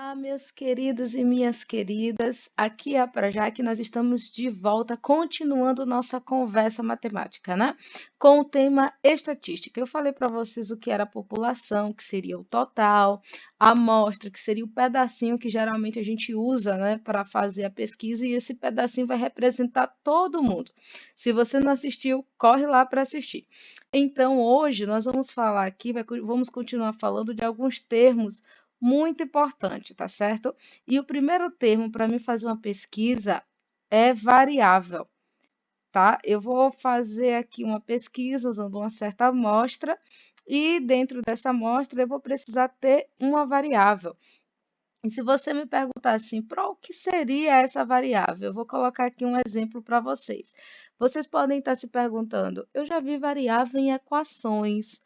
Olá, meus queridos e minhas queridas. Aqui é a Prajac, nós estamos de volta, continuando nossa conversa matemática, né? Com o tema estatística. Eu falei para vocês o que era a população, que seria o total, a amostra, que seria o pedacinho que geralmente a gente usa, né, para fazer a pesquisa, e esse pedacinho vai representar todo mundo. Se você não assistiu, corre lá para assistir. Então, hoje nós vamos falar aqui, vamos continuar falando de alguns termos muito importante, tá certo? E o primeiro termo para mim fazer uma pesquisa é variável, tá? Eu vou fazer aqui uma pesquisa usando uma certa amostra e dentro dessa amostra eu vou precisar ter uma variável. E se você me perguntar assim, para o que seria essa variável? Eu vou colocar aqui um exemplo para vocês. Vocês podem estar se perguntando, eu já vi variável em equações.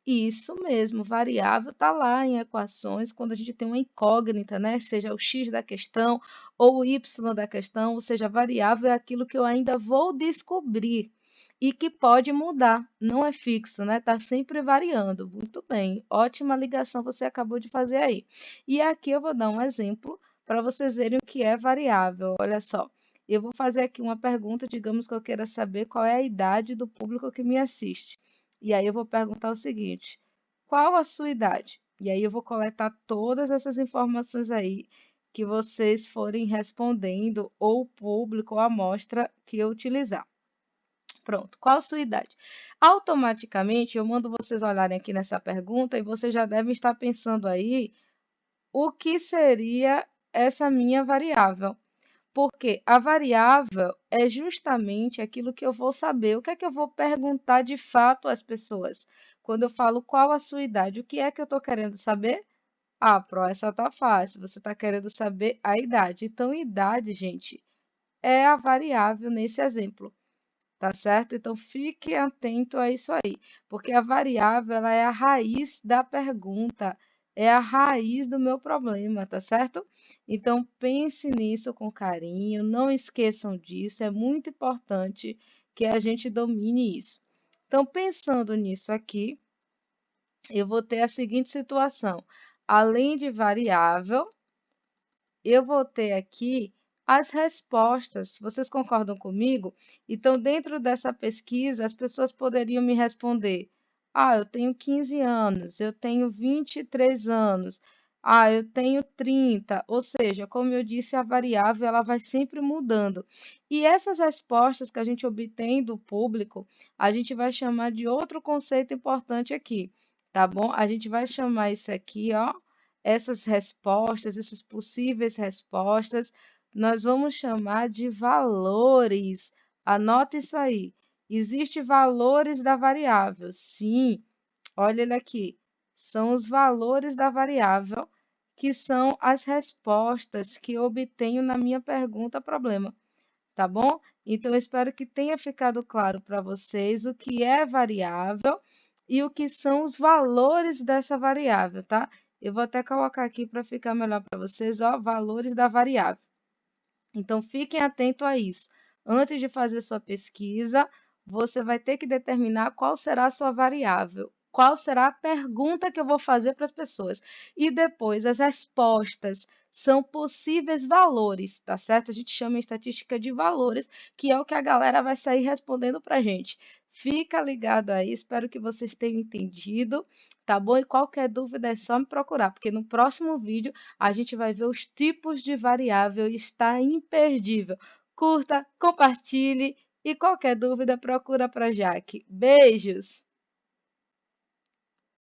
Isso mesmo, variável está lá em equações quando a gente tem uma incógnita, né? Seja o x da questão ou o y da questão, ou seja, variável é aquilo que eu ainda vou descobrir e que pode mudar, não é fixo, né? Está sempre variando. Muito bem, ótima ligação você acabou de fazer aí. E aqui eu vou dar um exemplo para vocês verem o que é variável. Olha só, eu vou fazer aqui uma pergunta, digamos que eu queira saber qual é a idade do público que me assiste. E aí eu vou perguntar o seguinte: qual a sua idade? E aí eu vou coletar todas essas informações aí que vocês forem respondendo, ou o público, ou a amostra que eu utilizar. Pronto, qual a sua idade? Automaticamente eu mando vocês olharem aqui nessa pergunta e vocês já devem estar pensando aí o que seria essa minha variável. Porque a variável é justamente aquilo que eu vou saber. O que é que eu vou perguntar de fato às pessoas? Quando eu falo qual a sua idade, o que é que eu estou querendo saber? Ah, Pro, essa tá fácil. Você está querendo saber a idade. Então, idade, gente, é a variável nesse exemplo, tá certo? Então, fique atento a isso aí, porque a variável ela é a raiz da pergunta, é a raiz do meu problema, tá certo? Então, pense nisso com carinho, não esqueçam disso, é muito importante que a gente domine isso. Então, pensando nisso aqui, eu vou ter a seguinte situação: além de variável, eu vou ter aqui as respostas. Vocês concordam comigo? Então, dentro dessa pesquisa, as pessoas poderiam me responder: ah, eu tenho 15 anos, eu tenho 23 anos, ah, eu tenho 30. Ou seja, como eu disse, a variável ela vai sempre mudando. E essas respostas que a gente obtém do público, a gente vai chamar de outro conceito importante aqui, tá bom? A gente vai chamar isso aqui, ó, essas respostas, essas possíveis respostas, nós vamos chamar de valores. Anota isso aí. Existem valores da variável. Sim, olha ele aqui. São os valores da variável, que são as respostas que eu obtenho na minha pergunta problema. Tá bom? Então, eu espero que tenha ficado claro para vocês o que é variável e o que são os valores dessa variável, tá? Eu vou até colocar aqui para ficar melhor para vocês, ó, valores da variável. Então, fiquem atentos a isso. Antes de fazer sua pesquisa, você vai ter que determinar qual será a sua variável, qual será a pergunta que eu vou fazer para as pessoas. E depois, as respostas são possíveis valores, tá certo? A gente chama em estatística de valores, que é o que a galera vai sair respondendo para a gente. Fica ligado aí, espero que vocês tenham entendido, tá bom? E qualquer dúvida é só me procurar, porque no próximo vídeo a gente vai ver os tipos de variável e está imperdível. Curta, compartilhe e qualquer dúvida procura para Jaque. Beijos!